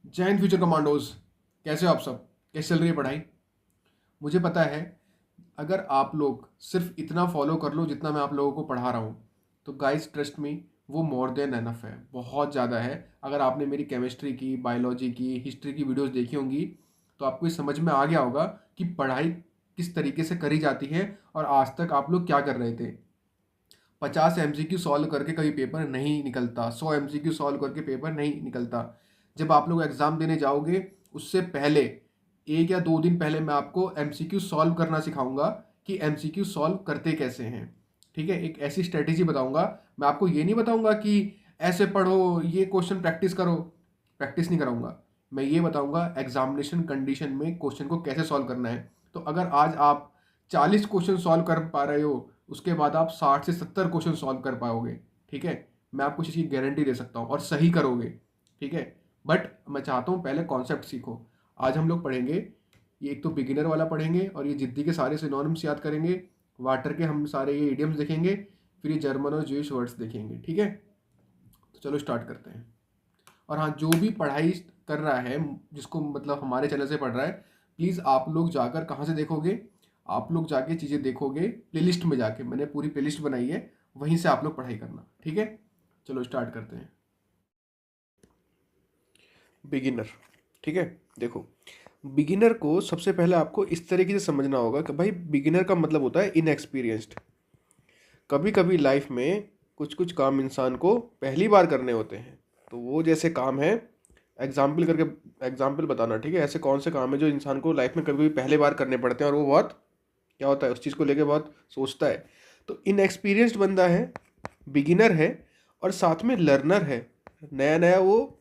जय Hind future commandos. कैसे हो आप सब? कैसे चल रही है पढ़ाई? मुझे पता है, अगर आप लोग सिर्फ इतना फॉलो कर लो जितना मैं आप लोगों को पढ़ा रहा हूँ, तो गाइस ट्रस्ट मी, वो मोर देन एनफ है, बहुत ज़्यादा है। अगर आपने मेरी केमिस्ट्री की, बायोलॉजी की, हिस्ट्री की वीडियोस देखी होंगी तो आपको ये समझ में आ गया होगा कि पढ़ाई किस तरीके से करी जाती है और आज तक आप लोग क्या कर रहे थे। 50 MCQ सॉल्व करके कभी पेपर नहीं निकलता, 100 MCQ सॉल्व करके पेपर नहीं निकलता। जब आप लोग एग्ज़ाम देने जाओगे उससे पहले 1 या 2 दिन पहले मैं आपको MCQ सॉल्व करना सिखाऊंगा कि MCQ सॉल्व करते कैसे हैं। ठीक है, एक ऐसी स्ट्रेटेजी बताऊंगा। मैं आपको ये नहीं बताऊंगा कि ऐसे पढ़ो, ये क्वेश्चन प्रैक्टिस करो, प्रैक्टिस नहीं कराऊंगा। मैं ये बताऊंगा एग्जामिनेशन कंडीशन में क्वेश्चन को कैसे सॉल्व करना है। तो अगर आज आप 40 क्वेश्चन सॉल्व कर पा रहे हो, उसके बाद आप 60 से 70 क्वेश्चन सॉल्व कर पाओगे। ठीक है, मैं आपको इस चीज़ की गारंटी दे सकता हूँ और सही करोगे। ठीक है, बट मैं चाहता हूँ पहले कॉन्सेप्ट सीखो। आज हम लोग पढ़ेंगे, ये एक तो बिगिनर वाला पढ़ेंगे और ये जिद्दी के सारे सिनोनिम्स याद करेंगे। वाटर के हम सारे ये इडियम्स देखेंगे, फिर ये जर्मन और जूइश वर्ड्स देखेंगे। ठीक है, तो चलो स्टार्ट करते हैं। और हाँ, जो भी पढ़ाई कर रहा है, जिसको मतलब हमारे चैनल से पढ़ रहा है, प्लीज़ आप लोग जाकर कहाँ से देखोगे? आप लोग जाके चीज़ें देखोगे प्लेलिस्ट में जाके, मैंने पूरी प्लेलिस्ट बनाई है, वहीं से आप लोग पढ़ाई करना। ठीक है, चलो स्टार्ट करते हैं। बिगिनर, ठीक है। देखो, बिगिनर को सबसे पहले आपको इस तरीके से समझना होगा कि भाई बिगिनर का मतलब होता है इनएक्सपीरियंस्ड। कभी कभी लाइफ में कुछ कुछ काम इंसान को पहली बार करने होते हैं, तो वो जैसे काम है, एग्जाम्पल करके एग्जाम्पल बताना। ठीक है, ऐसे कौन से काम है जो इंसान को लाइफ में कभी कभी पहले बार करने पड़ते हैं और वो बहुत क्या होता है, उस चीज़ को लेके बहुत सोचता है। तो इनएक्सपीरियंस्ड बंदा है, बिगिनर है और साथ में लर्नर है। नया नया वो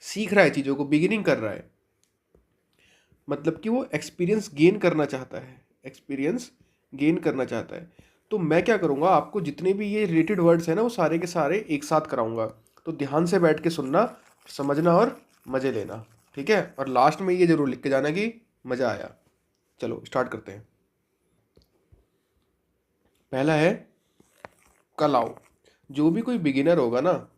सीख रहा है, चीज़ों को बिगिनिंग कर रहा है, मतलब कि वो एक्सपीरियंस गेन करना चाहता है, एक्सपीरियंस गेन करना चाहता है। तो मैं क्या करूँगा, आपको जितने भी ये रिलेटेड वर्ड्स हैं ना, वो सारे के सारे एक साथ कराऊंगा। तो ध्यान से बैठ के सुनना, समझना और मज़े लेना। ठीक है, और लास्ट में ये ज़रूर लिख के जाना कि मज़ा आया। चलो स्टार्ट करते हैं। पहला है कल आओ। जो भी कोई बिगिनर होगा ना,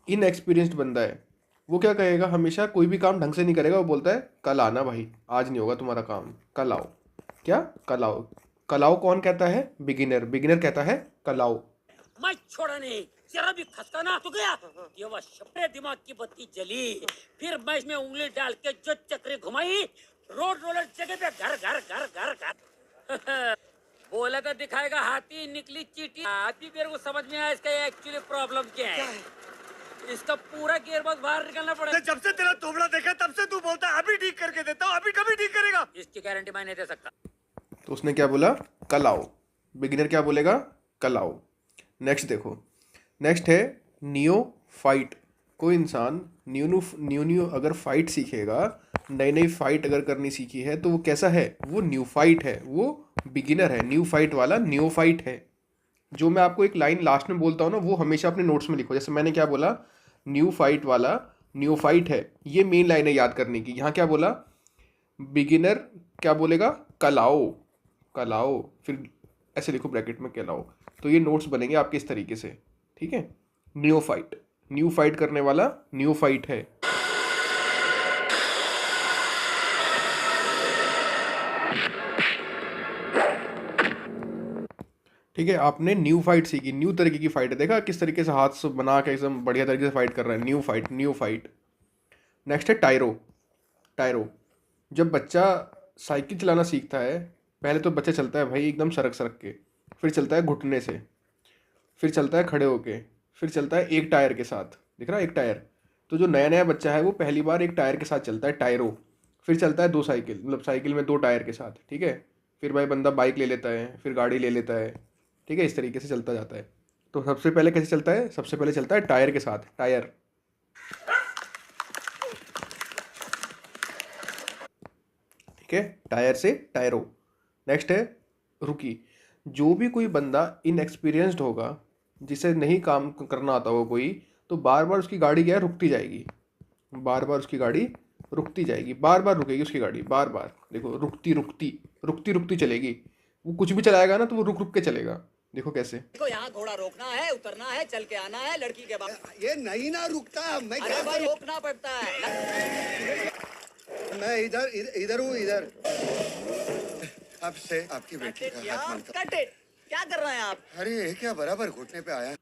इनएक्सपीरियंस्ड बंदा है, वो क्या कहेगा, हमेशा कोई भी काम ढंग से नहीं करेगा, वो बोलता है कल आना भाई, आज नहीं होगा तुम्हारा काम, कल आओ। क्या? कल आओ। कल आओ कौन कहता है? बिगिनर। बिगिनर कहता है कल आओ। मैं छोड़ा नहीं, जरा भी खसकाना तो गया, ये वह शपे दिमाग की बत्ती जली। फिर मैं इसमें उंगली डाल के जो चक्री घुमाई, रोड रोलर जगह पे घर घर घर घर घर बोला तो दिखाएगा हाथी, निकली चीटी। अभी मेरे को समझ में आया इसका एक्चुअली प्रॉब्लम क्या है। इसका पूरा गियर बॉक्स बाहर निकलना पड़ेगा। जब से तेरा तोबड़ा देखा तब से तू बोलता है अभी ठीक करके देता हूँ, अभी कभी ठीक करेगा। इसकी गारंटी मैं नहीं दे सकता। तो उसने क्या बोला? कल आओ। बिगिनर क्या बोलेगा? कल आओ। नेक्स्ट देखो, नेक्स्ट है नियो फाइट। कोई इंसान न्यू न्यू न्यू अगर फाइट सीखेगा, नई नई फाइट अगर करनी सीखी है, तो वो कैसा है? वो न्यू फाइट है, वो बिगिनर है। न्यू फाइट वाला न्यू फाइट है। जो मैं आपको एक लाइन लास्ट में बोलता हूँ ना, वो हमेशा अपने नोट्स में लिखो। जैसे मैंने क्या बोला, न्यू फाइट वाला न्यू फाइट है, ये मेन लाइन है याद करने की। यहाँ क्या बोला? बिगिनर क्या बोलेगा? कल आओ। कल आओ, फिर ऐसे लिखो ब्रैकेट में कल आओ। तो ये नोट्स बनेंगे आपके इस तरीके से। ठीक है, न्यू फाइट, न्यू फाइट करने वाला न्यू फाइट है। ठीक है, आपने न्यू फाइट सीखी, न्यू तरीके की फाइट है। देखा किस तरीके से हाथ से बना के एकदम बढ़िया तरीके से फाइट कर रहा है। New fight, new fight. Next है टायरो। टायरो, जब बच्चा साइकिल चलाना सीखता है, पहले तो बच्चा चलता है भाई एकदम सरक सरक के, फिर चलता है घुटने से, फिर चलता है खड़े होके, फिर चलता है एक टायर के साथ। दिख रहा है एक टायर? तो जो नया नया बच्चा है वो पहली बार एक टायर के साथ चलता है, टायरो। फिर चलता है 2 साइकिल, मतलब साइकिल में 2 टायर के साथ। ठीक है, फिर भाई बंदा बाइक ले लेता है, फिर गाड़ी ले लेता है। ठीक है, इस तरीके से चलता जाता है। तो सबसे पहले कैसे चलता है? सबसे पहले चलता है टायर के साथ, टायर। ठीक है, टायर से टायरो। नेक्स्ट है रुकी। जो भी कोई बंदा इनएक्सपीरियंस्ड होगा, जिसे नहीं काम करना आता होगा कोई, तो बार बार उसकी गाड़ी क्या है, रुकती जाएगी। बार बार उसकी गाड़ी रुकती जाएगी, बार बार रुकेगी उसकी गाड़ी, बार बार। देखो, रुकती रुकती रुकती रुकती चलेगी। वो कुछ भी चलाएगा ना तो वो रुक रुक के चलेगा। देखो कैसे। को यहाँ घोड़ा रोकना है, उतरना है, चल के आना है, लड़की के बाद ये नहीं ना रुकता, मैं अरे भाई रोकना पड़ता है। मैं इधर हूँ इधर। अब से आपकी बेटी का हाथ मांगता। Cut it. क्या कर रहे हैं आप? अरे ये क्या बराबर घुटने पे आया।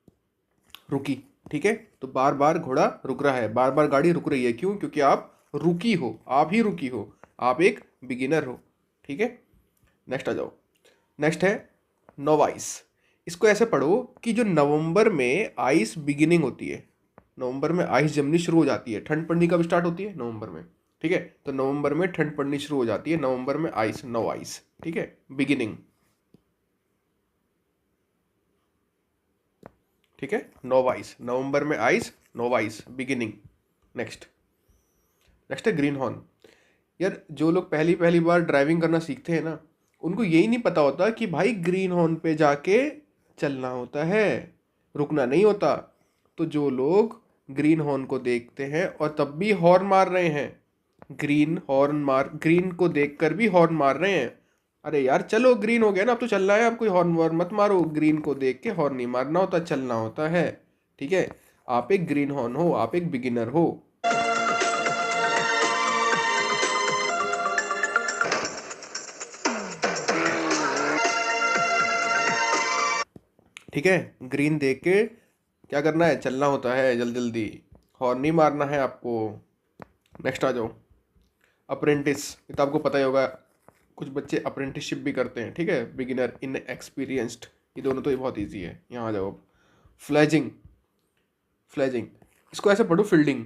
रुकी, ठीक है। तो बार बार घोड़ा रुक रहा है, बार बार गाड़ी रुक रही है, क्यों? क्योंकि आप रुकी हो, आप ही रुकी हो, आप एक बिगिनर हो, ठीक है। नेक्स्ट आ जाओ। नेक्स्ट है नोवाइस। इसको ऐसे पढ़ो कि जो नवंबर में आइस बिगिनिंग होती है, नवंबर में आइस जमनी शुरू हो जाती है, ठंड पड़नी कब स्टार्ट होती है? नवंबर में, ठीक है। तो नवंबर में ठंड पड़नी शुरू हो जाती है, नवंबर में आइस, नो आइस, ठीक है, बिगिनिंग, ठीक है। नोवाइस, नवंबर में ice, novice, beginning. Next next है ग्रीन हॉर्न। यार जो लोग पहली पहली बार ड्राइविंग करना सीखते हैं ना, उनको यही नहीं पता होता कि भाई ग्रीन हॉर्न पे जाके चलना होता है, रुकना नहीं होता। तो जो लोग ग्रीन हॉर्न को देखते हैं और तब भी हॉर्न मार रहे हैं, ग्रीन को देखकर भी हॉर्न मार रहे हैं, अरे यार चलो ग्रीन हो गया ना, अब तो चलना है, अब कोई हॉर्न वॉर्न मत मारो। ग्रीन को देख के हॉर्न नहीं मारना होता, चलना होता है, ठीक है। आप एक ग्रीन हॉर्न हो, आप एक बिगिनर हो। ठीक है, ग्रीन देख के क्या करना है? चलना होता है, जल्दी जल्दी, हॉर्न नहीं मारना है आपको। नेक्स्ट आ जाओ। अप्रेंटिस, ये तो आपको पता ही होगा, कुछ बच्चे अप्रेंटिसशिप भी करते हैं, ठीक है। बिगिनर, इन एक्सपीरियंस्ड, ये दोनों तो ये बहुत ईजी है। यहाँ आ जाओ अब। फ्लेजिंग, फ्लेजिंग इसको ऐसे पढ़ो फील्डिंग।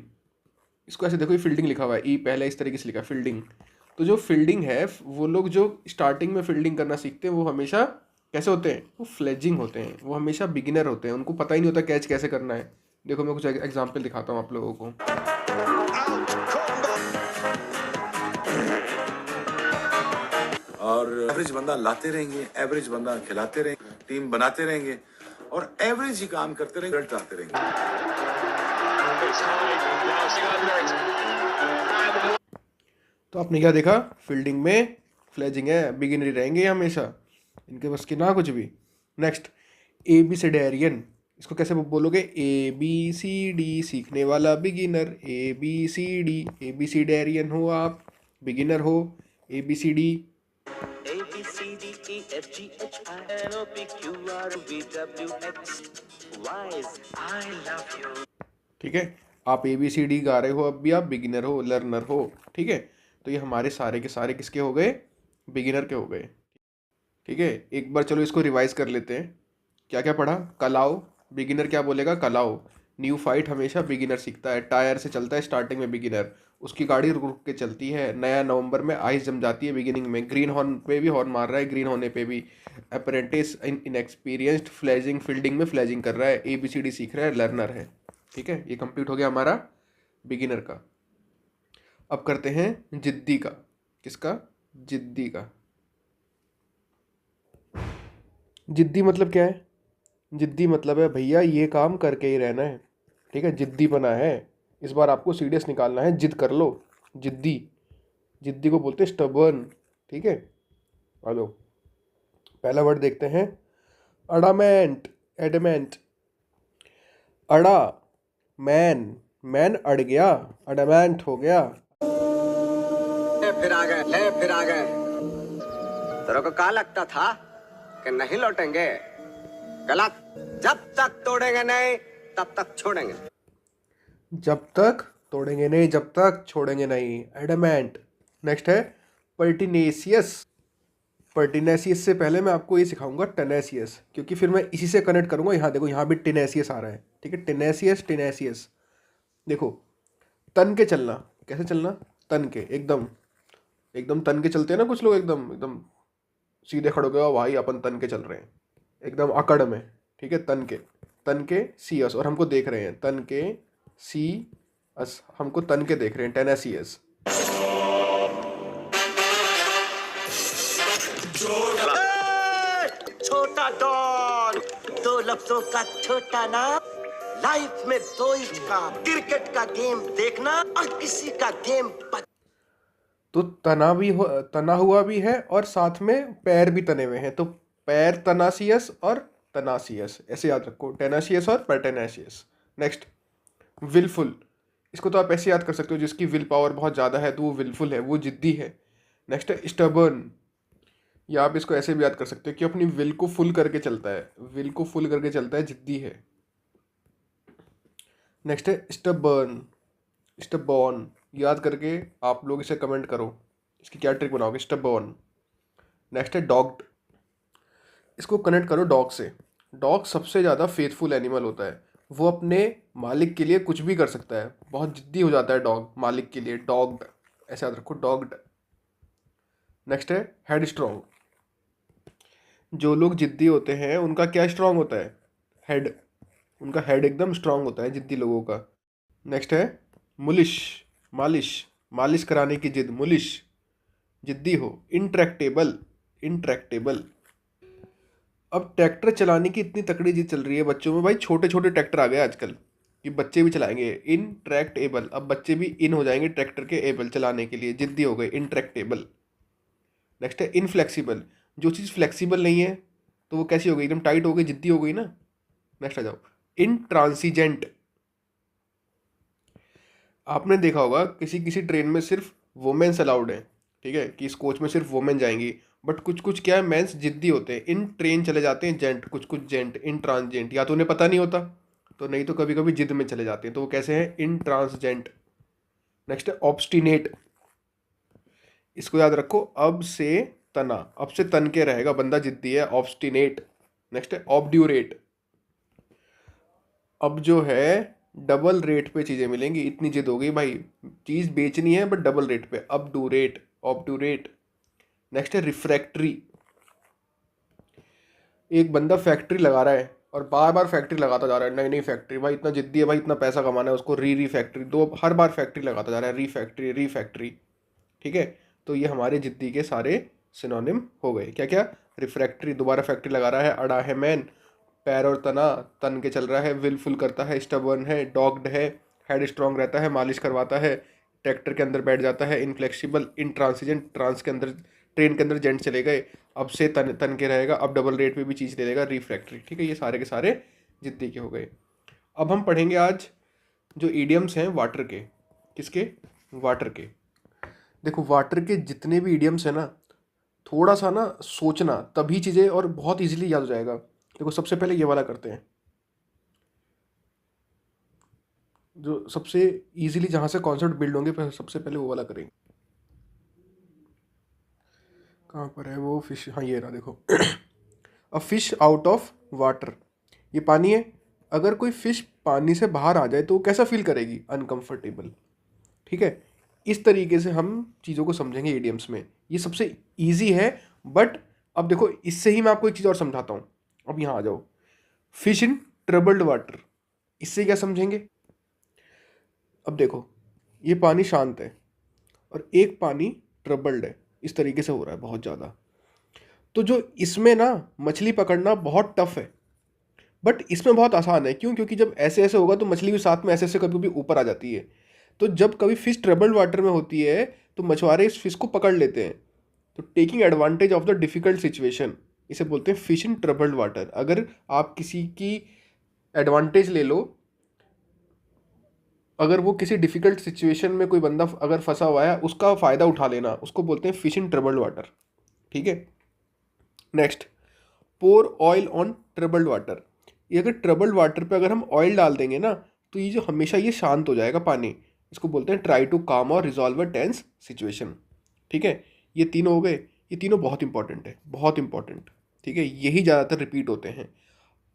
इसको ऐसे देखो, ये फील्डिंग लिखा हुआ है, ई पहले इस तरीके से लिखा है, फील्डिंग। तो जो फील्डिंग है, वो लोग जो स्टार्टिंग में फील्डिंग करना सीखते हैं वो हमेशा कैसे होते हैं? वो फ्लेजिंग होते हैं, वो हमेशा बिगिनर होते हैं, उनको पता ही नहीं होता कैच कैसे करना है। देखो मैं कुछ एग्जाम्पल दिखाता हूँ आप लोगों को। और एवरेज बंदा लाते रहेंगे, एवरेज बंदा खिलाते रहेंगे, टीम बनाते रहेंगे और एवरेज ही काम करते रहेंगे, रिजल्ट आते रहेंगे। तो आपने क्या देखा? फील्डिंग में फ्लेजिंग है, बिगिनर ही रहेंगे हमेशा, इनके बस की ना कुछ भी। Next, abecedarian. इसको कैसे बोलोगे? ए बी सी डी सीखने वाला beginner, A B C D, A B C Darien हो आप, बिगिनर हो, ए बी सी डी। ठीक है, आप ए बी सी डी गा रहे हो, अब भी आप बिगिनर हो, लर्नर हो, ठीक है। तो ये हमारे सारे के सारे किसके हो गए? बिगिनर के हो गए, ठीक है। एक बार चलो इसको रिवाइज कर लेते हैं। क्या क्या पढ़ा? कलाओ, बिगिनर क्या बोलेगा? कलाओ। न्यू फाइट हमेशा बिगिनर सीखता है, टायर से चलता है स्टार्टिंग में बिगिनर, उसकी गाड़ी रुक रुक के चलती है। नया नवंबर में आइस जम जाती है बिगिनिंग में, ग्रीन हॉर्न पे भी हॉर्न मार रहा है, ग्रीन होने पे भी। अप्रेंटिस, इनएक्सपीरियंस्ड, फ्लेजिंग, फील्डिंग में फ्लेजिंग कर रहा है, ए बी सी डी सीख रहा है, लर्नर है, ठीक है। ये कंप्लीट हो गया हमारा बिगिनर का। अब करते हैं जिद्दी का। किसका? जिद्दी का। जिद्दी मतलब क्या है? जिद्दी मतलब है भैया ये काम करके ही रहना है, ठीक है। जिद्दी बना है, इस बार आपको सीरियस निकालना है, जिद कर लो। जिद्दी, जिद्दी को बोलते हैं स्टबर्न, ठीक है। आ लो, पहला वर्ड देखते हैं, अडामेंट, एडमेंट। अड़ा, मैन, मैन अड़ गया, अडामेंट हो गया। फिर आ गए। तेरे को क्या लगता था कि नहीं लौटेंगे? गलत। जब तक तोड़ेंगे नहीं तब तक छोड़ेंगे। जब तक तोड़ेंगे नहीं, जब तक छोड़ेंगे नहीं, एडमेंट। नेक्स्ट है पर्टिनेसियस। पर्टिनेसियस से पहले मैं आपको ये सिखाऊंगा टेनेसियस, क्योंकि फिर मैं इसी से कनेक्ट करूंगा। यहाँ देखो, यहाँ भी टेनेसियस आ रहा है, ठीक है। टेनेसियस, टेनेसियस। देखो, तन के चलना, कैसे चलना? तन के, एकदम एकदम तन के चलते हैं ना कुछ लोग, एकदम एकदम सीधे खड़े हो गए, भाई अपन तन के चल रहे हैं, एकदम अकड़ में, ठीक है। तन के सी अस, और हमको देख रहे हैं, तन के सी अस, हमको तन के देख रहे हैं, टेनेसियस। छोटा डॉन, दो लफ्जों का छोटा नाम, लाइफ में दो ही काम, क्रिकेट का गेम देखना और किसी का गेम तो तना हुआ भी है और साथ में पैर भी तने हुए हैं, तो पैर तनासियस और तनासियस, ऐसे याद रखो, टेनाशियस और परटेनाशियस। नेक्स्ट विलफुल, इसको तो आप ऐसे याद कर सकते हो, जिसकी विल पावर बहुत ज़्यादा है तो वो विलफुल है, वो जिद्दी है। नेक्स्ट है स्टबर्न, या आप इसको ऐसे भी याद कर सकते हो कि अपनी विल को फुल करके चलता है, विल को फुल करके चलता है, जिद्दी है। नेक्स्ट है स्टबर्न, स्टबॉर्न, याद करके आप लोग इसे कमेंट करो, इसकी क्या ट्रिक बनाओगे, स्टबॉर्न। नेक्स्ट है डॉग्ड, इसको कनेक्ट करो डॉग से। डॉग सबसे ज़्यादा फेथफुल एनिमल होता है, वो अपने मालिक के लिए कुछ भी कर सकता है, बहुत जिद्दी हो जाता है डॉग मालिक के लिए, डॉग्ड, ऐसे याद रखो, डॉग्ड। नेक्स्ट है हेड स्ट्रॉन्ग, जो लोग जिद्दी होते हैं उनका क्या स्ट्रांग होता है, हेड, उनका हेड एकदम स्ट्रांग होता है जिद्दी लोगों का। नेक्स्ट है मुलिश, मालिश, मालिश कराने की जिद, मुलिश, जिद्दी हो। Intractable, intractable. अब ट्रैक्टर चलाने की इतनी तकड़ी जिद चल रही है बच्चों में, भाई छोटे छोटे ट्रैक्टर आ गए आजकल कि बच्चे भी चलाएंगे, इनट्रैक्टेबल, अब बच्चे भी इन हो जाएंगे ट्रैक्टर के एबल, चलाने के लिए जिद्दी हो गए, इंट्रैक्टेबल। नेक्स्ट है इनफ्लेक्सिबल, जो चीज़ फ्लेक्सिबल नहीं है तो वो कैसी हो गई, एकदम टाइट हो गई, जिद्दी हो गई ना। नेक्स्ट आ जाओ इंट्रांसिजेंट, आपने देखा होगा किसी किसी ट्रेन में सिर्फ वुमेन्स अलाउड है, ठीक है, कि इस कोच में सिर्फ वुमेन जाएंगी, बट कुछ कुछ क्या है, मेंस जिद्दी होते हैं, इन ट्रेन चले जाते हैं जेंट, कुछ कुछ जेंट, इन ट्रांसजेंट, या तो उन्हें पता नहीं होता तो नहीं तो कभी कभी जिद में चले जाते हैं, तो वो कैसे हैं, इन ट्रांसजेंट। नेक्स्ट है ऑब्स्टिनेट, इसको याद रखो, अब से तना, अब से तन के रहेगा, बंदा जिद्दी है, ऑब्स्टिनेट। नेक्स्ट है ऑब्ड्यूरेट, अब जो है डबल रेट पे चीज़ें मिलेंगी, इतनी जिद हो गई भाई, चीज़ बेचनी है बट डबल रेट पे, ऑब्ड्यूरेट, ऑब्ड्यूरेट। नेक्स्ट है रिफ्रैक्टरी, एक बंदा फैक्ट्री लगा रहा है और बार बार फैक्ट्री लगाता जा रहा है, नई नई फैक्ट्री, भाई इतना जिद्दी है, भाई इतना पैसा कमाना है उसको, री फैक्ट्री, दो हर बार फैक्ट्री लगाता जा रहा है, री फैक्ट्री, ठीक है। तो ये हमारे जिद्दी के सारे सिनोनिम हो गए, क्या क्या, रिफ्रैक्टरी, दोबारा फैक्ट्री लगा रहा है, अड़ा है मैन, पैर और तना, तन के चल रहा है, विलफुल करता है, स्टबर्न है, डॉग्ड है, हेड स्ट्रांग रहता है, मालिश करवाता है, ट्रैक्टर के अंदर बैठ जाता है, इनफ्लेक्सिबल, इंट्रांसिजेंट, ट्रांस के अंदर, ट्रेन के अंदर जेंट चले गए, अब से तन के रहेगा, अब डबल रेट पे भी चीज़ ले लेगा, रिफ्रैक्टरी, ठीक है, ये सारे के सारे जिद्दी के हो गए। अब हम पढ़ेंगे आज जो ईडियम्स हैं वाटर के, किसके, वाटर के। देखो वाटर के जितने भी ईडियम्स हैं ना, थोड़ा सा ना सोचना तभी चीज़ें और बहुत इजीली याद हो जाएगा। देखो सबसे पहले ये वाला करते हैं, जो सबसे इजीली जहाँ से कॉन्सेप्ट बिल्ड होंगे, सबसे पहले वो वाला करेंगे। कहाँ पर है वो फिश, हाँ ये रहा, देखो a fish out of water, ये पानी है, अगर कोई फिश पानी से बाहर आ जाए तो वो कैसा फील करेगी, अनकंफर्टेबल, ठीक है। इस तरीके से हम चीज़ों को समझेंगे इडियम्स में, ये सबसे इजी है। बट अब देखो इससे ही मैं आपको एक चीज़ और समझाता हूँ, अब यहाँ आ जाओ, फिश इन ट्रबल्ड वाटर, इससे क्या समझेंगे। अब देखो ये पानी शांत है और एक पानी ट्रबल्ड है, इस तरीके से हो रहा है बहुत ज़्यादा, तो जो इसमें ना मछली पकड़ना बहुत टफ है, बट इसमें बहुत आसान है। क्यों, क्योंकि जब ऐसे ऐसे होगा तो मछली भी साथ में ऐसे ऐसे कभी कभी ऊपर आ जाती है, तो जब कभी फिश ट्रबल्ड वाटर में होती है तो मछुआरे इस फिश को पकड़ लेते हैं, तो taking advantage of the difficult situation, इसे बोलते हैं फिश इन ट्रबल्ड वाटर। अगर आप किसी की एडवांटेज ले लो, अगर वो किसी डिफिकल्ट सिचुएशन में कोई बंदा अगर फंसा हुआ है, उसका फ़ायदा उठा लेना, उसको बोलते हैं फिश इन ट्रबल्ड वाटर, ठीक है। Next, pour oil on troubled water, ये अगर ट्रबल्ड वाटर पे अगर हम ऑयल डाल देंगे ना, तो ये जो हमेशा ये शांत हो जाएगा पानी, इसको बोलते हैं ट्राई टू काम और रिजॉल्व अ टेंस सिचुएशन, ठीक है। ये तीनों हो गए, ये तीनों बहुत इंपॉर्टेंट है, बहुत इंपॉर्टेंट, ठीक है, यही ज़्यादातर रिपीट होते हैं,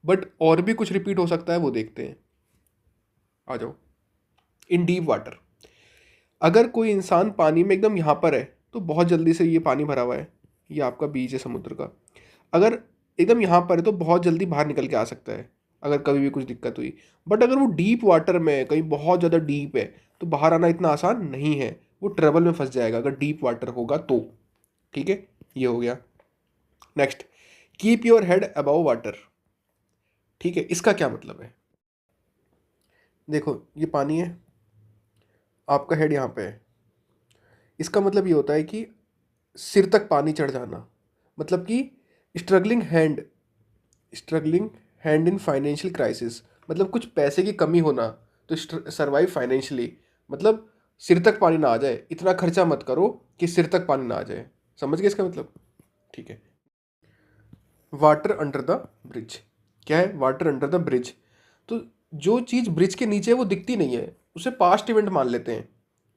बट और भी कुछ रिपीट हो सकता है, वो देखते हैं। आ जाओ, इन डीप वाटर, अगर कोई इंसान पानी में एकदम यहाँ पर है तो बहुत जल्दी से, ये पानी भरा हुआ है, ये आपका बीच है समुद्र का, अगर एकदम यहाँ पर है तो बहुत जल्दी बाहर निकल के आ सकता है अगर कभी भी कुछ दिक्कत हुई। बट अगर वो डीप वाटर में है, कहीं बहुत ज़्यादा डीप है, तो बाहर आना इतना आसान नहीं है, वो ट्रबल में फंस जाएगा अगर डीप वाटर होगा तो, ठीक है, ये हो गया। Next, keep your head above water, ठीक है, इसका क्या मतलब है, देखो ये पानी है, आपका हेड यहाँ पे है, इसका मतलब ये होता है कि सिर तक पानी चढ़ जाना, मतलब कि struggling hand struggling hand in financial crisis, मतलब कुछ पैसे की कमी होना, तो सर्वाइव फाइनेंशियली, मतलब सिर तक पानी ना आ जाए, इतना खर्चा मत करो कि सिर तक पानी ना आ जाए। समझ गए इसका मतलब? ठीक है। वाटर अंडर द ब्रिज, क्या है वाटर अंडर द ब्रिज? तो जो चीज़ ब्रिज के नीचे है वो दिखती नहीं है, उसे पास्ट इवेंट मान लेते हैं,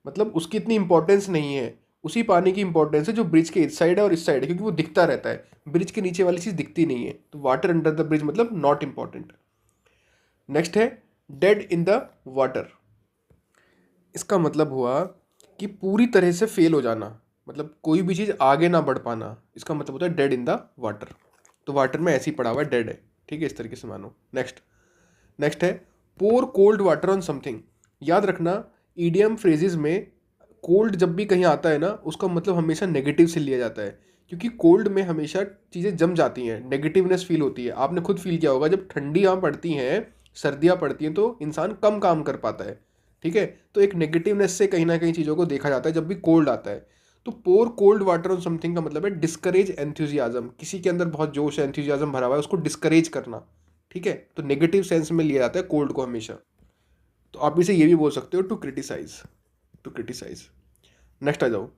मतलब उसकी इतनी इंपॉर्टेंस नहीं है। उसी पानी की इंपॉर्टेंस है जो ब्रिज के इस साइड है और इस साइड है, क्योंकि वो दिखता रहता है, ब्रिज के नीचे वाली चीज़ दिखती नहीं है। तो वाटर अंडर द ब्रिज मतलब नॉट इम्पॉर्टेंट। नेक्स्ट है डेड इन द वाटर, इसका मतलब हुआ कि पूरी तरह से फेल हो जाना, मतलब कोई भी चीज़ आगे ना बढ़ पाना, इसका मतलब होता है डेड इन द वाटर। तो वाटर में ऐसे ही पड़ा हुआ है, डेड है, ठीक है, इस तरीके से मानो। नेक्स्ट है पोर कोल्ड वाटर ऑन समथिंग। याद रखना ईडियम फ्रेजेस में कोल्ड जब भी कहीं आता है ना, उसका मतलब हमेशा नेगेटिव से लिया जाता है, क्योंकि कोल्ड में हमेशा चीज़ें जम जाती हैं, नेगेटिवनेस फील होती है। आपने खुद फील किया होगा जब ठंडियाँ पड़ती हैं, सर्दियाँ पड़ती हैं, तो इंसान कम काम कर पाता है, ठीक है। तो एक नेगेटिवनेस से कहीं ना कहीं चीज़ों को देखा जाता है जब भी कोल्ड आता है। तो पोर कोल्ड वाटर ऑन समथिंग का मतलब है डिस्करेज एंथुजियाज्म, किसी के अंदर बहुत जोश है, एंथुजियाज्म भरा हुआ है, उसको डिस्करेज करना, ठीक है। तो नेगेटिव सेंस में लिया जाता है कोल्ड को हमेशा। तो आप इसे ये भी बोल सकते हो टू क्रिटिसाइज। नेक्स्ट आ जाओ।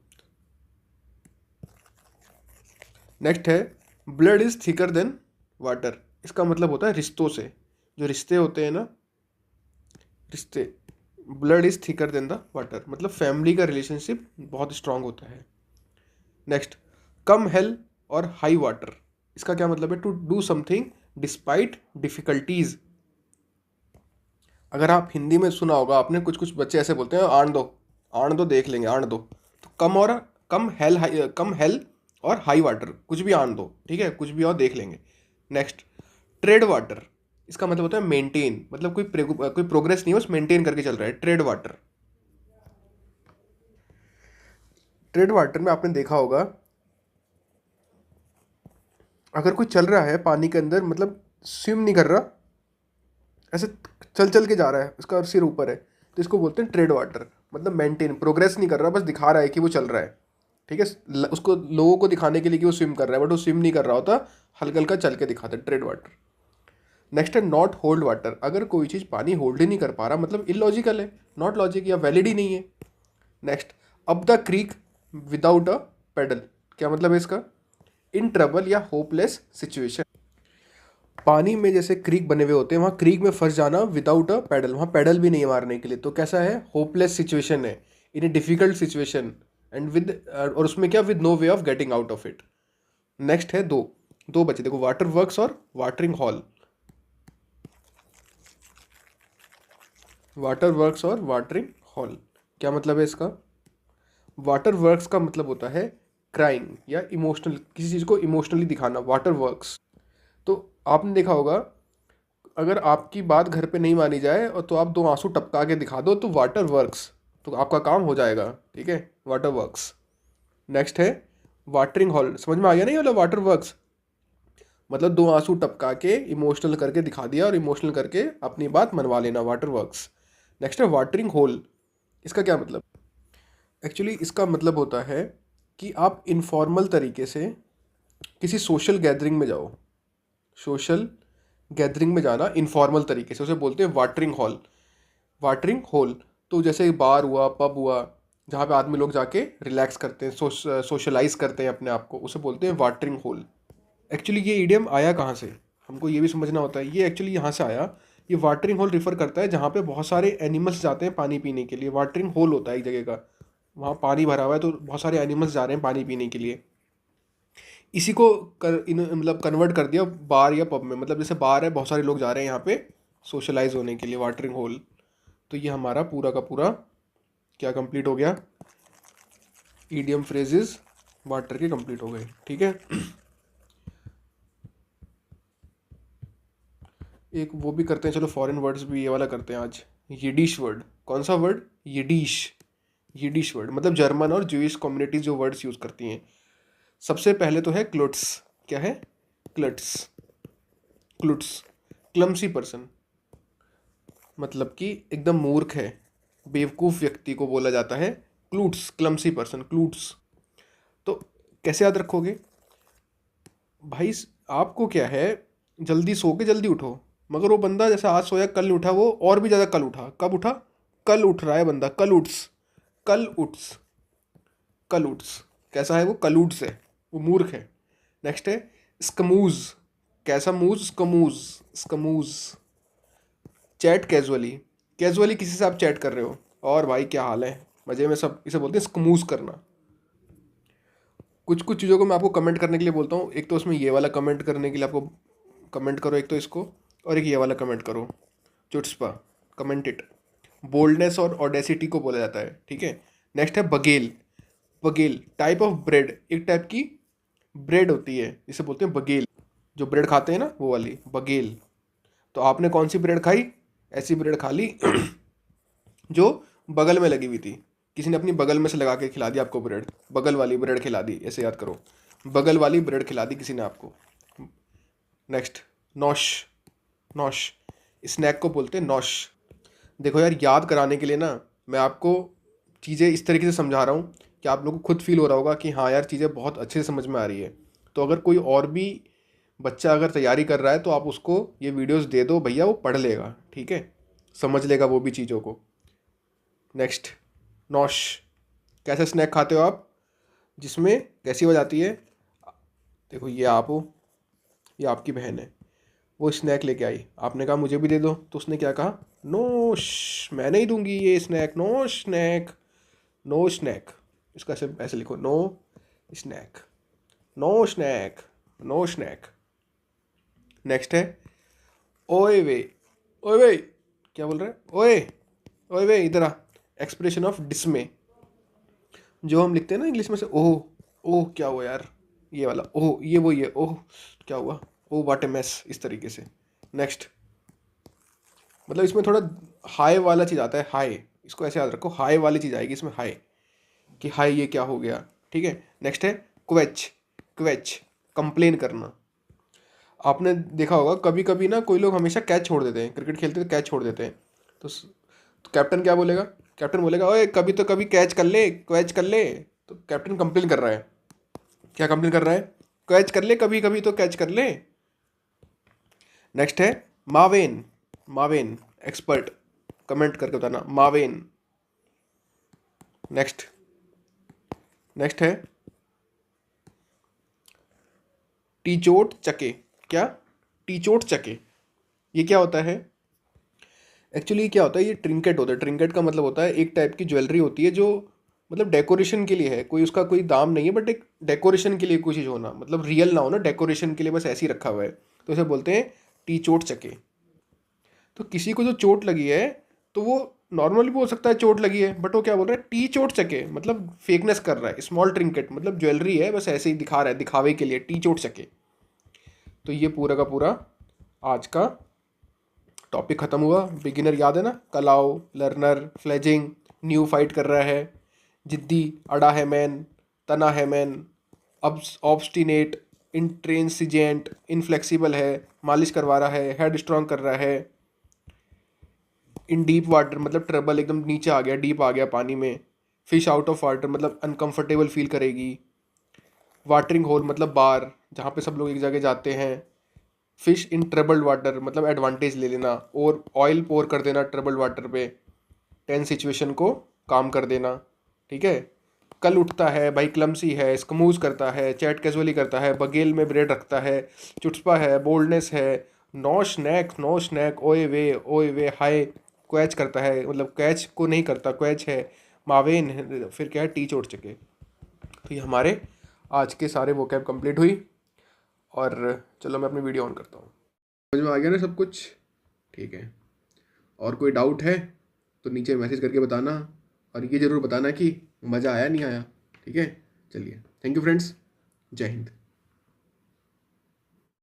नेक्स्ट है blood is thicker then water, इसका मतलब होता है रिश्तों से, जो रिश्ते होते हैं ना, रिश्ते, blood is thicker than the water, मतलब फैमिली का रिलेशनशिप बहुत स्ट्रांग होता है। Next come hell or high water, इसका क्या मतलब है? To do something despite difficulties. अगर आप हिंदी में सुना होगा आपने, कुछ कुछ बच्चे ऐसे बोलते हैं आण दो देख लेंगे, आण दो। तो कम हेल और हाई वाटर, कुछ भी आण दो, ठीक है, कुछ भी और देख लेंगे। नेक्स्ट ट्रेड वाटर, इसका मतलब होता है मेंटेन, मतलब कोई प्रोग्रेस नहीं है, बस मेंटेन करके चल रहा है, ट्रेड वाटर। ट्रेड वाटर में आपने देखा होगा अगर कोई चल रहा है पानी के अंदर, मतलब स्विम नहीं कर रहा, ऐसे चल चल के जा रहा है, उसका सिर ऊपर है, तो इसको बोलते हैं ट्रेड वाटर, मतलब मेंटेन, प्रोग्रेस नहीं कर रहा, बस दिखा रहा है कि वो चल रहा है, ठीक है। उसको लोगों को दिखाने के लिए कि वो स्विम कर रहा है, बट वो स्विम नहीं कर रहा होता, हल्का हल्का चल के दिखाता है, ट्रेड वाटर। नेक्स्ट है नॉट होल्ड वाटर, अगर कोई चीज़ पानी होल्ड ही नहीं कर पा रहा, मतलब इलॉजिकल है, नॉट लॉजिक या वैलिड ही नहीं है। Next up the creek without a pedal, क्या मतलब है इसका? इन ट्रबल या होपलेस सिचुएशन। पानी में जैसे क्रीक बने हुए होते हैं, वहाँ क्रीक में फंस जाना विदाउट अ पैडल, वहाँ पैडल भी नहीं है मारने के लिए, तो कैसा है? होपलेस सिचुएशन है, in a difficult situation and और उसमें क्या? With no way of getting out of it. Next है दो बचे, देखो, वाटर वर्क्स और वाटरिंग हॉल। वाटर वर्क्स और वाटरिंग हॉल, क्या मतलब है इसका? वाटर वर्क्स का मतलब होता है क्राइंग या इमोशनल, किसी चीज़ को इमोशनली दिखाना, वाटर वर्क्स। तो आपने देखा होगा अगर आपकी बात घर पे नहीं मानी जाए और तो आप 2 आंसू टपका के दिखा दो, तो वाटर वर्क्स, तो आपका काम हो जाएगा, ठीक है, वाटर वर्क्स। नेक्स्ट है वाटरिंग हॉल, समझ में आ गया नहीं? मतलब वाटर वर्क्स मतलब 2 आंसू टपका के इमोशनल करके दिखा दिया और इमोशनल करके अपनी बात मनवा लेना, वाटर वर्क्स। नेक्स्ट है वाटरिंग होल, इसका क्या मतलब? एक्चुअली इसका मतलब होता है कि आप इनफॉर्मल तरीके से किसी सोशल गैदरिंग में जाओ, सोशल गैदरिंग में जाना इनफॉर्मल तरीके से, उसे बोलते हैं वाटरिंग होल। तो जैसे बार हुआ, पब हुआ, जहाँ पे आदमी लोग जाके रिलैक्स करते हैं, सोशलाइज करते हैं अपने आप को, उसे बोलते हैं वाटरिंग होल। एक्चुअली ये इडियम आया कहाँ से, हमको ये भी समझना होता है। ये एक्चुअली यहाँ से आया, ये वाटरिंग होल रिफ़र करता है जहाँ पे बहुत सारे एनिमल्स जाते हैं पानी पीने के लिए, वाटरिंग होल होता है एक जगह का, वहाँ पानी भरा हुआ है तो बहुत सारे एनिमल्स जा रहे हैं पानी पीने के लिए। इसी को मतलब कन्वर्ट कर दिया बार या पब में, मतलब जैसे बार है, बहुत सारे लोग जा रहे हैं यहाँ पे सोशलाइज होने के लिए, वाटरिंग होल। तो ये हमारा पूरा का पूरा क्या कंप्लीट हो गया? ईडियम फ्रेजेस वाटर के कंप्लीट हो गए, ठीक है। एक वो भी करते हैं, चलो फॉरेन वर्ड्स भी ये वाला करते हैं आज। यिडिश वर्ड, कौन सा वर्ड? यिडिश वर्ड, मतलब जर्मन और ज्यूइश कम्युनिटीज जो वर्ड्स यूज़ करती हैं। सबसे पहले तो है क्लुट्स, क्या है? क्लुट्स, क्लमसी पर्सन, मतलब कि एकदम मूर्ख है, बेवकूफ़ व्यक्ति को बोला जाता है क्लूट्स, क्लमसी पर्सन, क्लूट्स। तो कैसे याद रखोगे भाई? आपको क्या है, जल्दी सो के जल्दी उठो, मगर वो बंदा जैसे आज सोया कल नहीं उठा, वो और भी ज़्यादा कल उठा। कब उठा? कल उठ रहा है बंदा, कल उठ्स, कल उठ्स, कल उठ्स। कैसा है वो? कलूट्स है, वो मूर्ख है। नेक्स्ट है स्कमूज। कैसा मूज? स्कमूज, स्कमूज। चैट कैजुअली, कैजुअली किसी से आप चैट कर रहे हो और भाई क्या हाल है, मज़े में सब, इसे बोलते हैं स्कमूज करना। कुछ कुछ चीज़ों को मैं आपको कमेंट करने के लिए बोलता हूँ। एक तो उसमें ये वाला कमेंट करने के लिए आपको कमेंट करो, एक तो इसको, और एक ये वाला कमेंट करो, चुटस्पा, कमेंट इट। बोल्डनेस और ऑडेसिटी को बोला जाता है, ठीक है। नेक्स्ट है Baghel. Baghel type of bread, एक टाइप की ब्रेड होती है, इसे बोलते हैं बगेल। जो ब्रेड खाते हैं ना, वो वाली बगेल। तो आपने कौन सी ब्रेड खाई? ऐसी ब्रेड खा ली जो बगल में लगी हुई थी, किसी ने अपनी बगल में से लगा के खिला दी आपको ब्रेड, बगल वाली ब्रेड खिला दी, ऐसे याद करो, बगल वाली ब्रेड खिला दी किसी ने आपको। नेक्स्ट नौश, नौश, स्नैक को बोलते हैं नौश। देखो यार, याद कराने के लिए ना मैं आपको चीज़ें इस तरीके से समझा रहा हूँ कि आप लोगों को खुद फील हो रहा होगा कि हाँ यार चीज़ें बहुत अच्छे से समझ में आ रही है। तो अगर कोई और भी बच्चा अगर तैयारी कर रहा है तो आप उसको ये वीडियोस दे दो, भैया वो पढ़ लेगा, ठीक है, समझ लेगा वो भी चीज़ों को। नेक्स्ट नौश, कैसे स्नैक खाते हो आप जिसमें कैसी आवाज़ आती है? देखो ये आप हो, ये आपकी बहन है, वो स्नैक लेके आई, आपने कहा मुझे भी दे दो, तो उसने क्या कहा? नो, मैं नहीं दूंगी ये snack, no snack, no snack. इसका ऐसे ऐसे लिखो, no snack, no snack, no snack. Next है ओए वे। ओए वे क्या बोल रहा है? ओए, ओए वे इधर आ। एक्सप्रेशन ऑफ डिसमे, जो हम लिखते हैं ना इंग्लिश में से, ओह, ओह क्या हुआ यार, ये वाला ओह, ये वो, ये ओह क्या हुआ, ओह व्हाट ए मेस, इस तरीके से। नेक्स्ट, मतलब इसमें थोड़ा हाई वाला चीज़ आता है, हाई, इसको ऐसे याद रखो, हाई वाली चीज़ आएगी इसमें, हाई, कि हाई ये क्या हो गया, ठीक है। नेक्स्ट है क्वेच। क्वेच कंप्लेन करना। आपने देखा होगा कभी कभी ना कोई लोग हमेशा कैच छोड़ देते हैं, क्रिकेट खेलते तो कैच छोड़ देते हैं, तो कैप्टन क्या बोलेगा? कैप्टन बोलेगा ओए कभी तो कभी कैच कर ले, कैच कर ले। तो कैप्टन कंप्लेन कर रहा है, क्या कंप्लेन कर रहा है? कैच कर ले, कभी कभी तो कैच कर ले। नेक्स्ट है मावेन। मावेन एक्सपर्ट, कमेंट करके बताना मावेन। नेक्स्ट, नेक्स्ट है टीचोट चके। क्या? टीचोट चके, ये क्या होता है? एक्चुअली क्या होता है, ये ट्रिंकेट होता है। ट्रिंकेट का मतलब होता है एक टाइप की ज्वेलरी होती है जो मतलब डेकोरेशन के लिए है, कोई उसका कोई दाम नहीं है, बट एक डेकोरेशन के लिए कोई चीज़ होना, मतलब रियल ना हो ना, डेकोरेशन के लिए बस ऐसे ही रखा हुआ है, तो इसे बोलते हैं टीचोट चके। तो किसी को जो चोट लगी है तो वो नॉर्मली बोल सकता है चोट लगी है, बट वो क्या बोल रहा है? टी चोट चके, मतलब फेकनेस कर रहा है। स्मॉल ट्रिंकेट मतलब ज्वेलरी है, बस ऐसे ही दिखा रहा है, दिखावे के लिए, टी चोट चके। तो ये पूरा का पूरा आज का टॉपिक ख़त्म हुआ। बिगिनर याद है ना? कलाओ, लर्नर, फ्लेजिंग, न्यू फाइट कर रहा है, जिद्दी, अड़ा है मैन, तना है मैन, अब ऑब्स्टिनेट, इंट्रेंसिजेंट, इनफ्लेक्सिबल है, मालिश करवा रहा है, हेड स्ट्रॉन्ग कर रहा है। इन डीप वाटर मतलब ट्रबल, एकदम नीचे आ गया, डीप आ गया पानी में। फिश आउट ऑफ वाटर मतलब अनकंफर्टेबल फील करेगी। वाटरिंग होल मतलब बार, जहाँ पे सब लोग एक जगह जाते हैं। फिश इन ट्रबल्ड वाटर मतलब एडवांटेज ले लेना, और ऑयल पोर कर देना ट्रबल्ड वाटर पे, टेंस सिचुएशन को काम कर देना, ठीक है। कल उठता है भाई, क्लमसी है, स्कमूज करता है, चैट कैजुअली करता है, बगेल में ब्रेड रखता है, चुटस्पा है, बोल्डनेस है, नो स्नैक, नो स्नैक, ओए वे हाय, क्वैच करता है, मतलब कैच को नहीं करता, क्वैच है, मावेन है, फिर क्या है? टी चोट चके। तो ये हमारे आज के सारे वोकैब कंप्लीट हुई। और चलो मैं अपनी वीडियो ऑन करता हूँ। समझ में आ गया ना सब कुछ? ठीक है, और कोई डाउट है तो नीचे मैसेज करके बताना, और ये ज़रूर बताना कि मज़ा आया नहीं आया, ठीक है। चलिए, थैंक यू फ्रेंड्स, जय हिंद।